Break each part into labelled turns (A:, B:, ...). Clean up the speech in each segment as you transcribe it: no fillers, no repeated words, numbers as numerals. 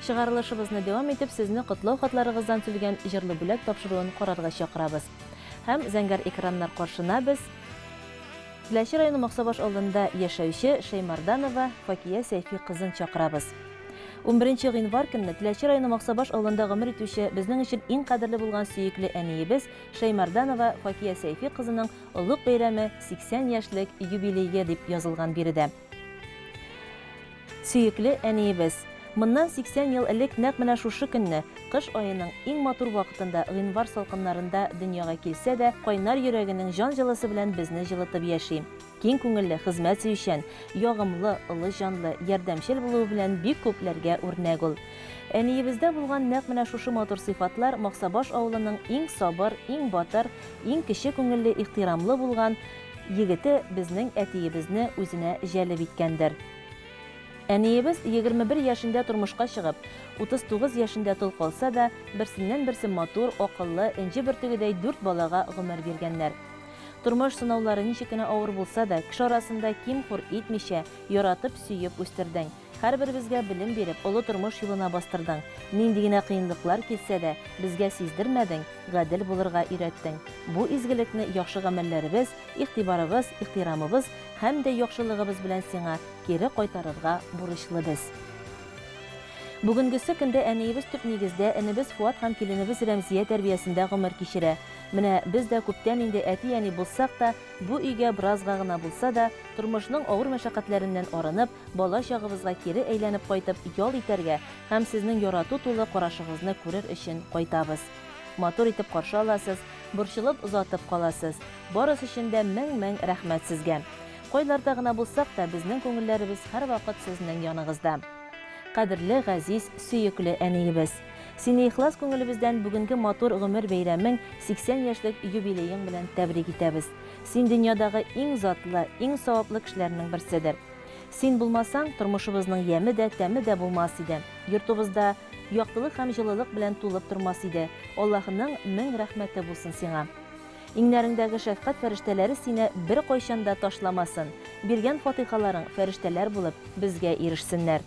A: Чыгарылышыбызны дәвам итеп, сезне котлау хатларыгыздан түлгән җырлы бүләк тапшыруын карарга чакырабыз. Һәм зәңгәр экраннар каршына без Теләче районы Максабаш авылында яшәүче Шәймарданова Факия Сәйфи кызын чакырабыз. 11 гыйнвар көнне Теләче районы Максабаш авылында гомер итүче безнең өчен иң кадерле булган сөекле әниебез Шәймарданова Факия Сәйфи кызының олуг бәйрәме 80 яшьлек юбилейгә дип язылган биредә. Сөекле әниебез, моннан 80 ел элек нәкъ менә шушы көнне, кыш аеның иң матур вакытында, гыйнвар салкыннарында дөньяга килсә дә, кайнар йөрәгенең җан җылысы белән безне җылытып яши. Киң күңелле, хезмәт сөйчән, ягымлы, олы җанлы, ярдәмчел булуы белән бик күпләргә үрнәк ул. Әниебездә булган нәкъ менә шушы матур сыйфатлар Максабаш авылының иң сабыр, иң батыр, иң кече күңелле, ихтирамлы булган егете безнең әтиебезне үзенә җәлеп иткәндер. Әниебез 21 яшендә тормышка чыгып, 39 яшендә тол калса да, берсеннән-берсе матур, акыллы, энҗе бөртегедәй 4 балага гомер биргәннәр. Тормыш сынаулары ничек кенә авыр булса да, кеше арасында ким хур итмичә, яратып, сөеп үстердең. Һәрберебезгә белем биреп, олы тормыш юлына бастырдың. Нинди генә кыенлыклар килсә дә, безгә сиздермәдең, гадел булырга өйрәттең. Бу изгелекне яхшы гамәлләребез, игътибарыбыз, ихтирамыбыз һәм дә яхшылыгыбыз белән сиңа кире кайтарырга бурычлыбыз. Бүгенгесе көндә әниебез төп нигездә энебез Фуат һәм киленебез Рәмзия тәрбиясендә гомер кичерә. Менә без дә күптән инде әти-әни булсак та, бу өйгә беразга гына булса да, тормышның авыр мәшәкатьләреннән арынып, бала чагыбызга кире әйләнеп кайтып ял итәргә һәм сезнең ярату тулы карашыгызны күрер өчен кайтабыз. Матур итеп каршы аласыз, борчылып озатып каласыз. Барысы өчен дә мең рәхмәт сезгә. Кайларда гына булсак та, безнең күңелләребез һәрвакыт сезнең яныгызда. Кадерле, газиз, сөекле әниебез. Сине ихлас күңелебездән бүгенге матур гомер бәйрәмең 80 яшьлек юбилеең белән тәбрик итәбез. Син дөньядагы иң затлы, иң саваплы кешеләрнең берседер. Син булмасаң, тормышыбызның яме дә, тәме дә булмас иде. Йортыбызда яктылык һәм җылылык белән тулып тормас иде. Аллаһның мең рәхмәте булсын сиңа. Иңнәреңдәге шәфкать фәрештәләре сине бер кайчанда ташламасын. Биргән фатихаларың фәрештәләр булып безгә ирешсеннәр.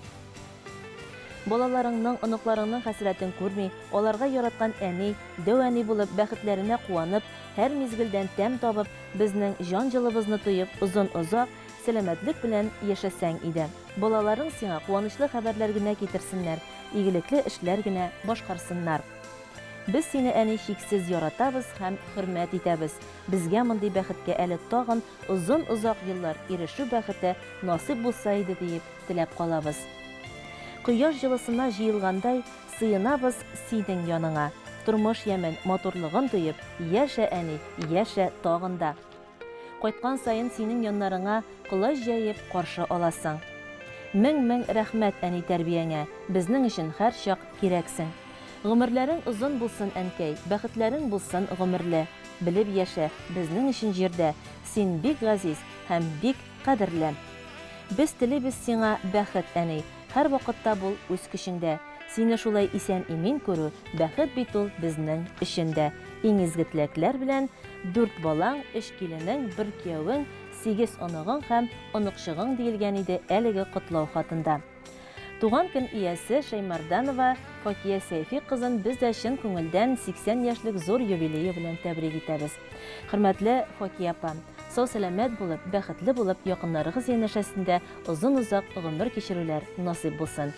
A: Балаларыңның, оныкларыңның хәсрәтен күрми, аларга яраткан әни, дәвәни булып, бәхетләренә куанып, һәр мизгелдән тәм табып, безнең җан җылыбызны тоеп, озын-озак, сәламәтлек белән яшәсәң иде. Балаларың сиңа куанычлы хәбәрләр генә китерсеннәр, игелекле эшләр генә башкарсыннар. Без сине, әни, чиксез яратабыз һәм хөрмәт итәбез. Безгә мондый бәхеткә әле тагын озын-озак еллар ирешү бәхете насыйп булса иде дип теләп калабыз. Кояш җылысына җыелгандай, сыенабыз синең яныңа. Тормыш ямен, матурлыгын тоеп, яшә, әни, яшә тагын да. Кайткан сайын синең яннарыңа колач җәеп каршы аласың. Мең рәхмәт, әни, тәрбияңә. Безнең өчен һәр чак кирәксең. Гомерләрең озын булсын, әнкәй, бәхетләрең булсын гомерле. Белеп яшә, безнең өчен җирдә. Син бик газиз һәм бик кадерле. Без телибез сиңа бәхет, әни. Һәр вакытта бул үз көчеңдә. Сине шулай исән имин күрү, бәхет бит ул безнең өчендә. Иң изге теләкләр белән 4 балаң, 3 киленең, 1 кияүең, 8 оныгың һәм оныкчыгың диелгән иде әлеге котлау хатында. Туган көн иясе Шәймарданова Факия Сәйфи кызын без дә чын күңелдән 80 яшьлек зур юбилее белән тәбрик итәбез. Хөрмәтле Факия апа, сау-сәламәт булып, бәхетле булып, якыннарыгыз янәшәсендә озын-озак гомер кичерүләр насыйп булсын.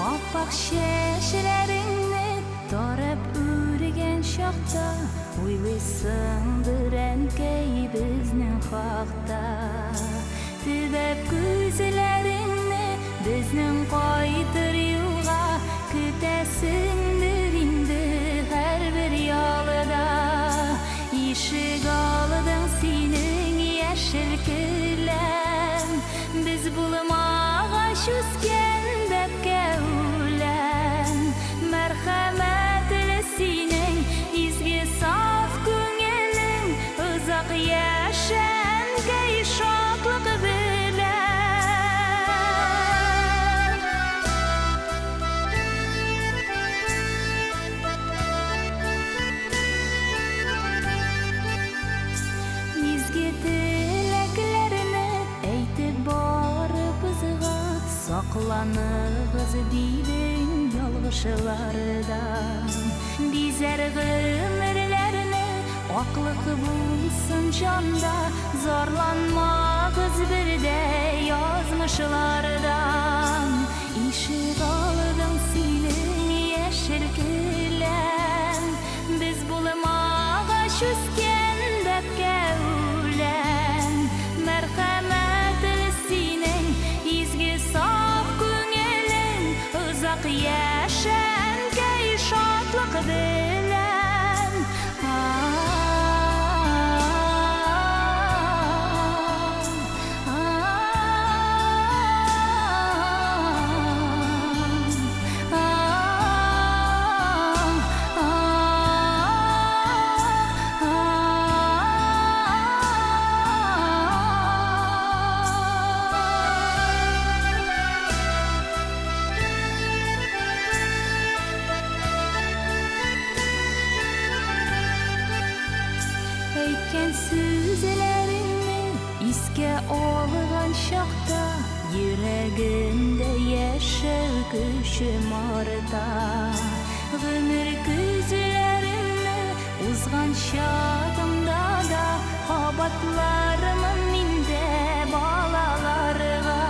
B: Appak şeşlerini tarab ürgen şaqta, uylısındır ənkəy bizning haqda. Tibab gözlərini bizning qaytır yolga, kütəsindir indi hər bir yolda. İşig aldın senin yeşil küləm, biz bulmağa şüzgən bəbkə Сакланыгыз дидин ялгышлардан. Бизер гомерләрне аклык булсын җанда, зарланмагыз бердә язмышлардан. Ишек алдың синең яшел келәм, без булмагач үскән бәбкә үләм. Мәрхәмәтле синең изге саф күңелең, узак яшәгән шатлык белән. Әйткән сүзләреңне искә алган чакта, йөрәгемдә яшәү көчем арта. Гомер күзләремне узган чагымда да, кабатларымын миндә балаларга.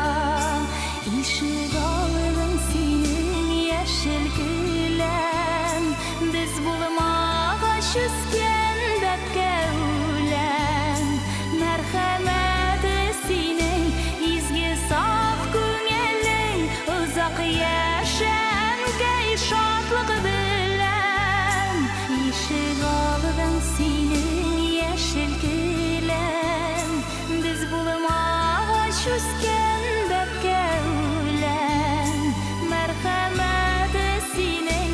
B: Ишек алдың синең яшел келәм, без булмагач үскән бәбкә үләм. Мәрхәмәтле синең изге саф күңелең, узак яшәгән шатлык белән. Ишек алдың синең яшел келәм, без булмагач үскән бәбкә үләм. Мәрхәмәтле синең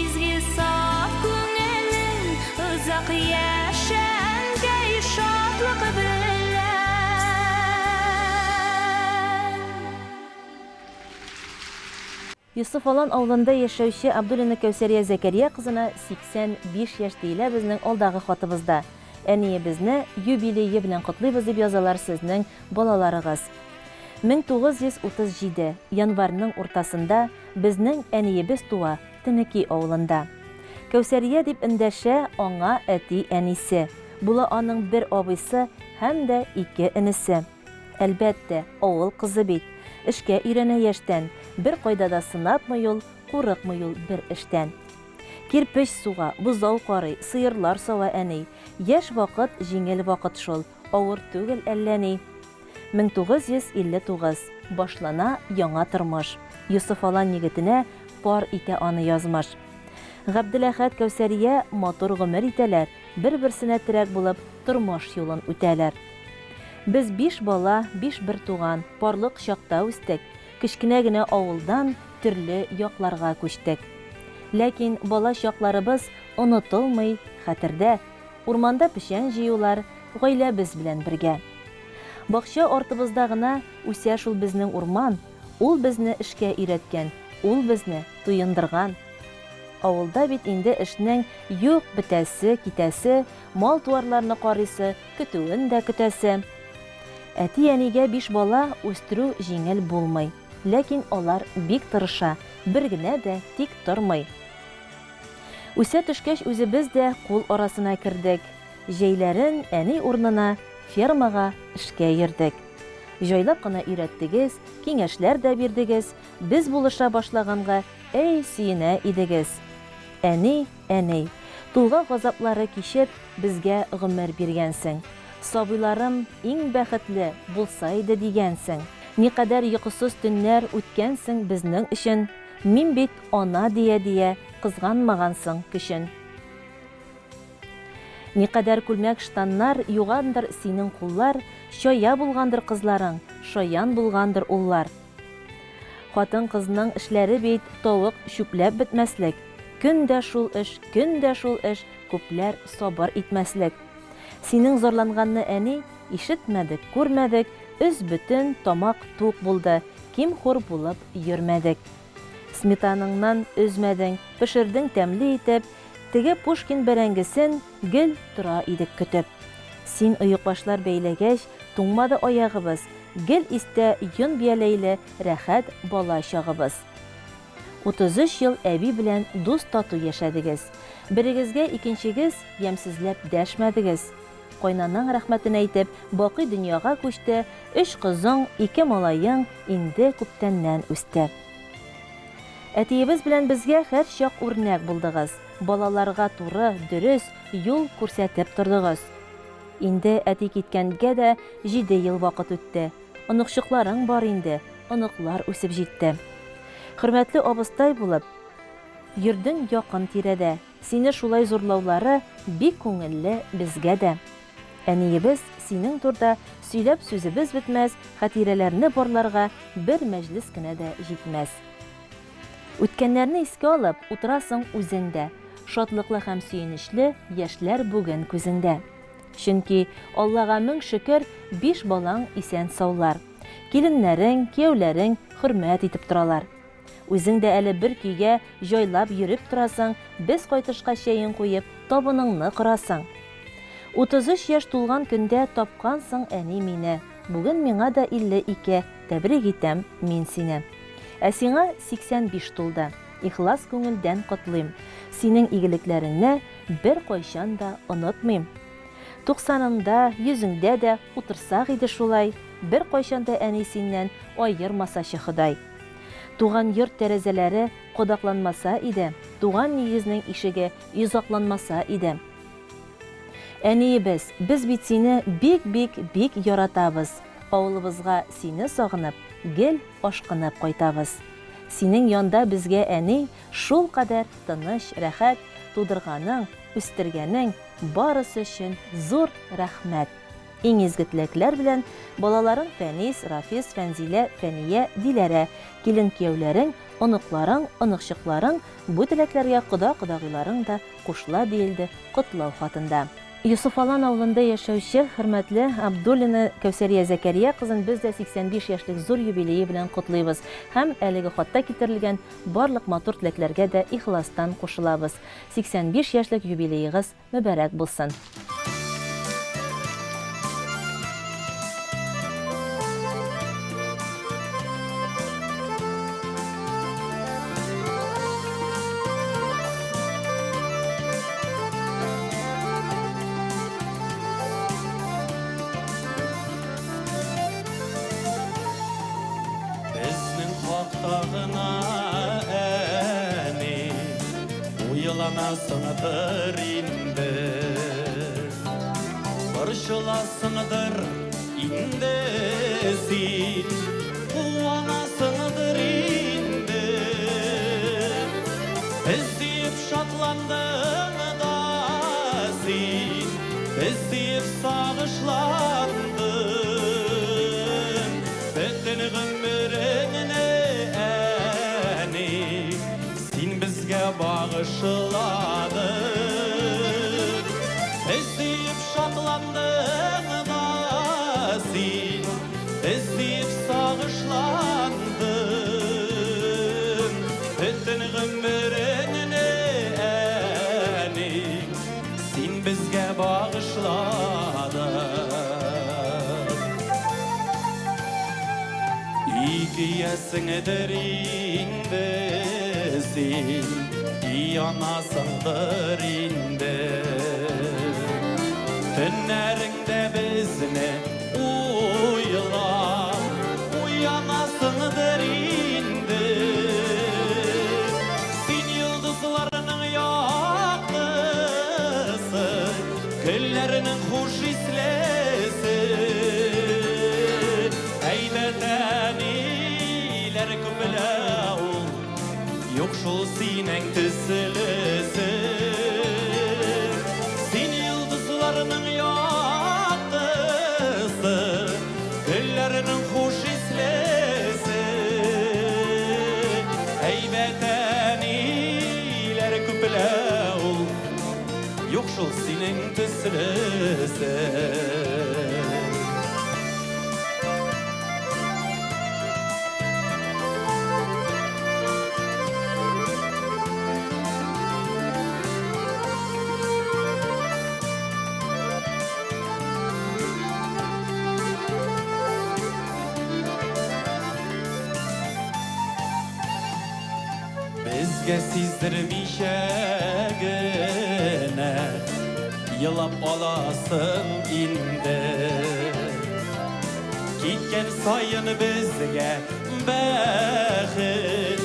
B: изге саф күңелең, узак яшәгән шатлык белән.
A: Йосыф Алан авылында яшәүче Абдуллина Кәүсәрия Зәкәрия кызына 85 яшь тиелә безнең алдагы хатыбызда. Әниебезне юбилее белән котлыйбыз дип язалар сезнең балаларыгыз. 1937 январьның уртасында безнең әниебез туа Тенеки авылында. Кәүсәрия дип эндәшә аңа әти әнисе. Була аның бер абыйсы һәм дә 2 энесе. Әлбәттә, авыл кызы бит. Эшкә өйрәнә яшьтән, бер кайда да сынатмый ул, курыкмый ул бер эштән. Кирпеч суга, бузау карый, сыерлар сава әни. Яшь вакыт җиңел вакыт шул, авыр түгел әллә ни. 1959 башлана яңа тормыш. Йосыф Алан егетенә пар итә аны язмыш. Габделәхәт Кәүсәрия матур гомер итәләр, бер-берсенә терәк булып тормыш юлын үтәләр. Без 5 бала, 5 бер туган, парлык чакта үстек. Кечкенә генә авылдан төрле якларга күчтек. Ләкин бала чакларыбыз онытылмый хәтердә. Урманда печән җыюлар, гаиләбез белән бергә. Бакча артыбызда гына үсә шул безнең урман, ул безне эшкә өйрәткән, ул безне туендырган. Авылда бит инде эшнең юк бетәсе, китәсе, мал-туарларны карыйсы, көтүен дә көтәсе. Әти-әнигә 5 бала үстерү җиңел булмый, ләкин алар бик тырыша, бер генә дә тик тормый. Үсә төшкәч үзебез дә кул арасына кердек. Җәйләрен әни урнына фермага эшкә йөрдек. Җайлап кына өйрәттегез, киңәшләр дә бирдегез, без булыша башлаганга әй сөенә идегез. Әни, әни, тулган газаплары кичеп безгә гомер биргәнсең. Сабыйларым иң бәхетле булса иде дигәнсең. Никадәр йокысыз төннәр үткәнсең безнең өчен. Мин бит ана дия кызганмагансың көчен. Никадәр күлмәк штаннар югандыр синең куллар, шая булгандыр кызларың, шаян булгандыр уллар. Хатын кызның эшләре бит тавык шүпләп бетмәслек. Көндә шул эш, күпләр сабыр итмәслек. Синең зарланганны әни ишетмәдек, күрмәдек, үз бөтен тамак тук булды, ким хур булып йөрмәдек. Сметаныңнан үзмәдең, пешердең тәмле итеп, теге Пушкин бәрәңгесен гел тора идек көтеп. Син оек башлар бәйләгәч, туңмады аягыбыз, гел истә йон бияләйле рәхәт бала чагыбыз. 33 ел әби белән дус тату яшәдегез. Берегезгә икенчегез ямсызлап дәшмәдегез. Кайнаның рәхмәтен әйтеп, бакый дөньяга күчте, 3 кызың, 2 малайың инде күптәннән үсте. Әтиебез белән безгә һәр чак үрнәк булдыгыз. Балаларга туры, дөрес юл күрсәтеп тордыгыз. Инде әти киткәнгә дә 7 ел вакыт үтте. Оныкчыкларың бар инде, оныклар үсеп җитте. Хөрмәтле абыстай булып, йөрдең якын тирәдә. Сине шулай зурлаулары бик күңелле безгә дә. Әниебез синең турда сөйләп сүзебез бетмәс, хатирәләрне барларга бер мәҗлес кенә дә җитмәс. Үткәннәрне искә алып, утырасың үзеңдә. Шатлыклы һәм сөенечле яшьләр бүген күзеңдә. Чөнки Аллага мең шөкер, 5 балаң исән саулар. Киленнәрең, кияүләрең хөрмәт итеп торалар. Үзең дә әле бер көйгә җайлап йөреп торасың, без кайтышка чәен куеп, табыныңны корасың. 33 яшь тулган көндә тапкансың әни мине. Бүген миңа да 52, тәбрик итәм мин сине. Ә сиңа 85 тулды. Ихлас күңелдән котлыйм. Синең игелекләреңне бер кайчан да онытмыйм. 90-ында, 100-дә дә утырсак иде шулай, бер кайчан да әни синнән аермасачы Ходай. Туган йорт тәрәзәләре кодакланмаса иде, туган нигезнең ишеге йозакланмаса иде. Әниебез, без бит сине бик яратабыз. Авылыбызга сине сагынып, гел ашкынып кайтабыз. Синең янда безгә әни шул кадәр тыныч, рәхәт тудырганың, үстергәнең барысы өчен зур рәхмәт. Иң изге теләкләр белән балаларың Фәнис, Рафис, Фәнзилә, Фәния, Диләрә, килен кияүләрең, оныкларың, оныкчыкларың, бу теләкләргә кода-кодагыйларың да кушыла диелде котлау хатында. Юсуфалан авылында яшәүче хөрмәтле Абдуллина Кәүсәрия Зәкәрия кызын без дә 85 яшьлек зур юбилее белән котлыйбыз һәм әлеге хатта китерелгән барлык матур теләкләргә дә ихластан кушылабыз. 85 яшьлек юбилеегыз мөбарәк булсын.
C: Сыңдыр инде, Борчыласыңдыр инде син, Куанасыңдыр инде. Эздип шатландың да син, Эздип сагышландың, Бөтен гомереңне әни, Син безгә багышладың. Эздип шатландың да син, Эздип сагышландың, Бөтен гомереңне әни, Син безгә багышладың. Икиясеңдер инде син, Янасыңдыр инде, Төннәреңдә безне уйлап, Уянасыңдыр инде. Син йолдызларның яктысы, Көлләрнең хуш ислесе, Әйбәт әниләр күпле ул, Юк шул синең төслесе. Син йолдызларның яктысы, Көлләрнең хуш ислесе, Әйбәт әниләр күпле ул, Юк шул синең төслесе. bizge sizdirmişegine yılap olasın indi gitken sayın bizge bəxit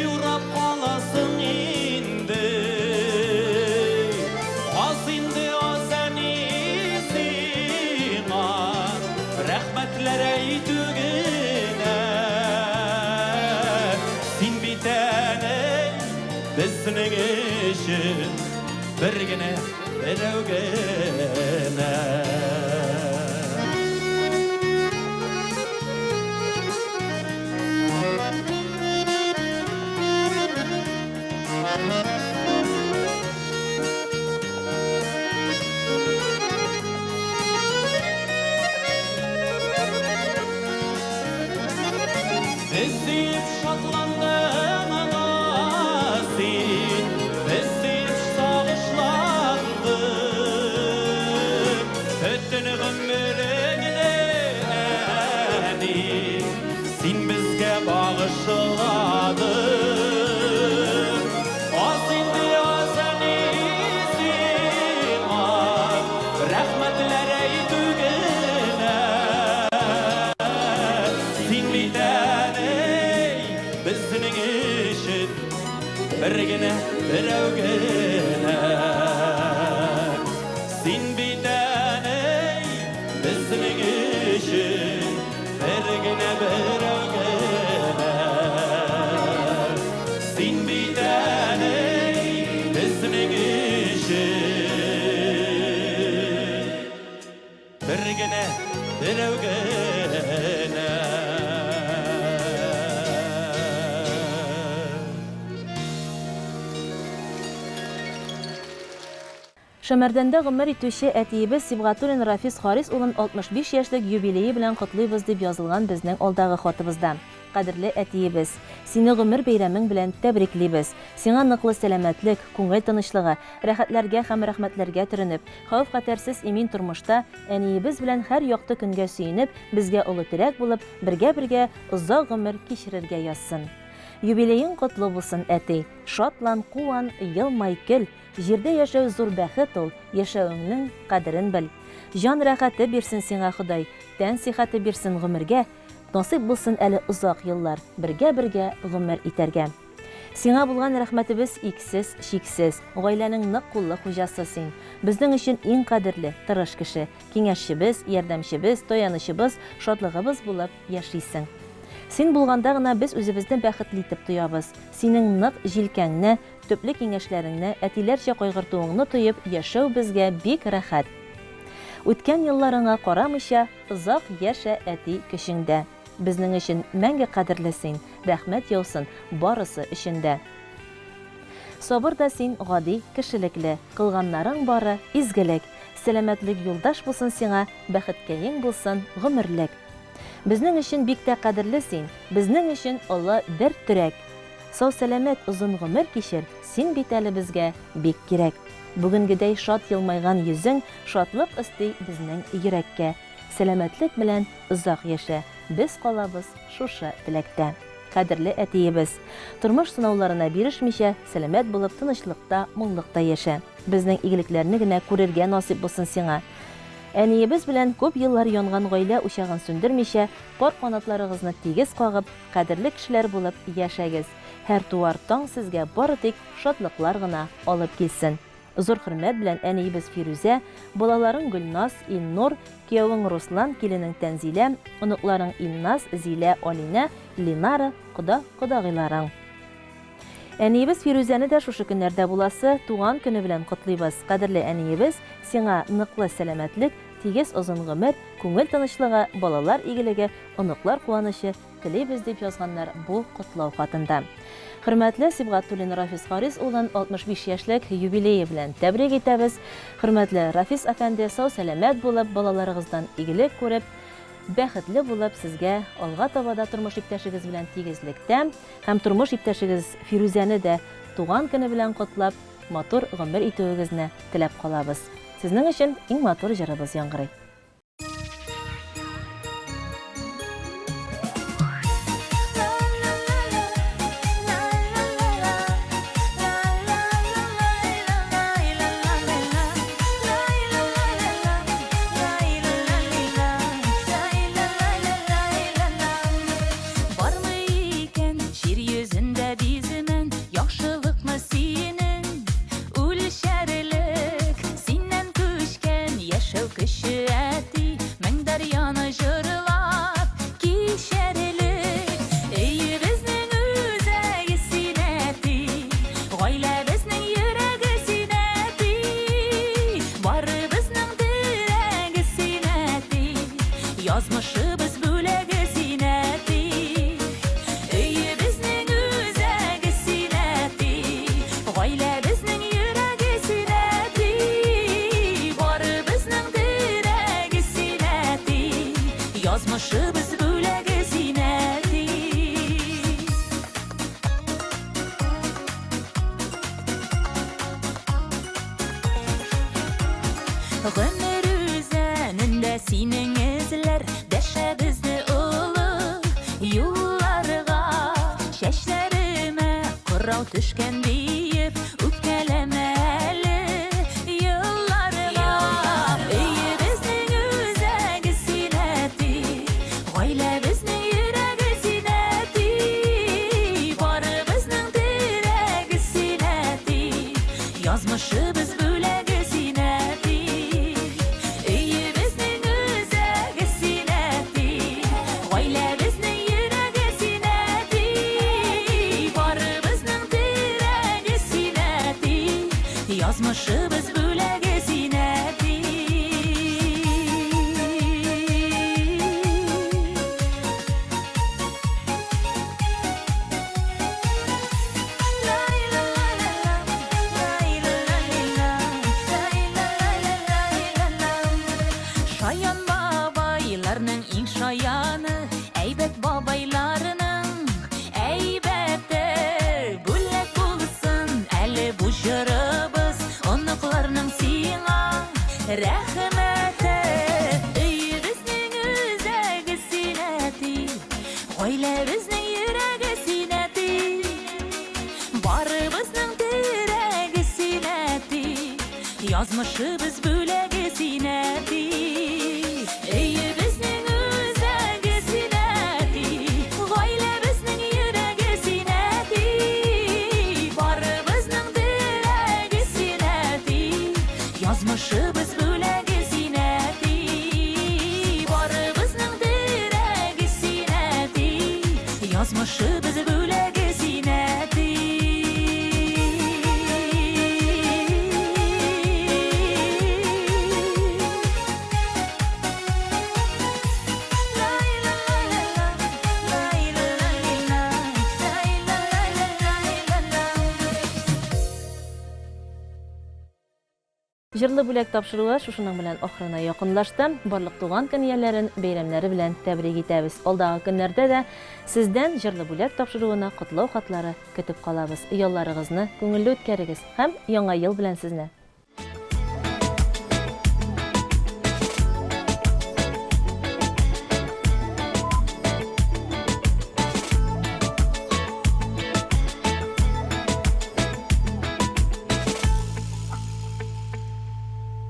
C: yurap olasın indi az indi o seni sina rahmetler eytügine sin bitene bizning işin birgine birovgine Bezip şatlandım anasin Bezip sağışlandım Öttün ömrüngeni Sin bizge bağışladın Az indi o seni sima Rahmetler eytügüne Sin bitene bizning işin birgine birovgine sin bitene bizning işin birgine birovgine sin bitene bizning işin birgine birovgine
A: Şömerdende gümür itüşe etiyimiz Sibgatullin Rafiz Haris ulun 65 yaşlık yubileyi bilen kutluybuz deb yazılgan bizning oldağı xotibizda. Qadirli etiyimiz, seni gümür beyramin bilen tebrikliybiz. Sina nıqlı selametlik, ko'ngil tinchlig'i, rahatlarga ham rahmatlarga tirinib, xavf xatarsiz emin turmushda aniyimiz bilen har yoqda kunga suyunib, bizga ulu tirak bo'lib, birga uzoq gümür kechirishga yazsin. Юбилейин құтлы болсын әтей, шатлан, қуан, йылмай кел, жерде яшәү зур бәхет ул, яшәүңнең қадірін біл. Жан рәхәте берсін сиңа Худай, тән сихәте берсін гомергә, насип булсын әле ұзақ еллар, бірге гомер итәргә. Сиңа булган рәхмәтебез иксез, шиксез, гаиләнең нык куллы хуҗасы син. Безнең өчен иң кадерле, тырыш кеше, киңәшчебез, ярдәмчебез, таянычыбыз, шатлыгыбыз булып яшисең. Син булганда гына без үзебезне бәхетле итеп тоябыз. Синең нык җилкәңне, төпле киңәшләреңне, әтиләрчә кайгыртуыңны тоеп яшәү безгә бик рәхәт. Үткән елларыңа карамыйча, озак яшә әти көчеңдә. Безнең өчен мәңге кадерле син, рәхмәт яусын барысы өчендә. Сабыр да син гади, кешелекле, кылганнарың бары изгелек, сәламәтлек юлдаш булсын сиңа, бәхеткәең булсын гомерлек. Безнең өчен бик тә кадерле син, безнең өчен Алла бер төрәк. Сау сәламәт озын гомер кичер, син бит әле безгә бик кирәк. Бүгенгедәй шат елмайган йөзең шатлык исти безнең йөрәккә. Сәламәтлек белән озак яшә, без калабыз шушы теләктә. Кадерле әтиебез, тормыш сынауларына бирешмичә, сәламәт булып тынычлыкта, моңлыкта яшә. Безнең игелекләрне генә күрергә насип булсын сиңа. Әниебез белән күп еллар янган гаилә учагын сүндермичә, пар канатларыгызны тигез кагып, кадерле кешеләр булып яшәгез. Һәр туар таң сезгә бары тик шатлыклар гына алып килсен. Зур хөрмәт белән әниебез Фирүзә, балаларың Гөлназ, Илнур, киявең Руслан, киленең Тәнзилә, оныкларың Илназ, Зилә, Алина, Линара, кодагыйларың. Әниебез Фирүзәне дә шушы көннәрдә буласы туган көне белән котлыйбыз. Кадерле әниебез, сиңа ныклы сәламәтлек, тигез озын гомер, күңел тынычлыгы, балалар игелеге, оныклар куанышы телибез дип язганнар бу котлау хатында. Хөрмәтле Сибгатуллин Рафис Харис улын 65 яшьлек юбилее белән тәбрик итәбез. Хөрмәтле Рафис әфәнде, сау сәламәт булып, балаларыгыздан игелек күреп, бәхетле булып, сезгә алга табада тормыш иптәшегез белән тигезлектә һәм тормыш иптәшегез Фирүзәне дә туган көне белән котлап, матур гомер итүегезне теләп калабыз. Сезнең өчен иң матур җырыбыз яңгырый.
B: Гомер үзәнендә синең эзләр дәшә безне улы юлларга. Чәчләремә кырау төшкән диеп үпкәләмә әле елларга. Өйе безнең үзәге синәти, гаилә безнең йөрәге синәти, барыбызның терәге синәти, язмышыбыз бүләге синәти. Өйе безнең үзәге синәти, гаилә безнең йөрәге синәти, барыбызның терәге синәти, язмышыбыз бүләге синәти. Шаян бабайларның иң шаяны, әйбәт бабайларының әйбәте. Бүләк булсын әле бу җырыбыз, оныкларның сиңа рәхмәте. Өйе безнең үзәге синәти, гаилә безнең йөрәге синәти, барыбызның терәге синәти, язмышыбыз бүләге синәти. Өйе безнең үзәге синәти, гаилә безнең йөрәге синәти, барыбызның терәге синәти, язмышыбыз бүләге синәти, барыбызның терәге синәти, язмышыбыз бүләге синәти.
A: Җырлы бүләк тапшыруы шушының белән ахырына якынлашты. Барлык туган көн ияләрен бәйрәмнәре белән тәбрик итәбез. Алдагы көннәрдә дә сездән җырлы бүләк тапшыруына котлау хатлары көтеп калабыз. Ялларыгызны күңелле үткәрегез һәм яңа ел белән сезне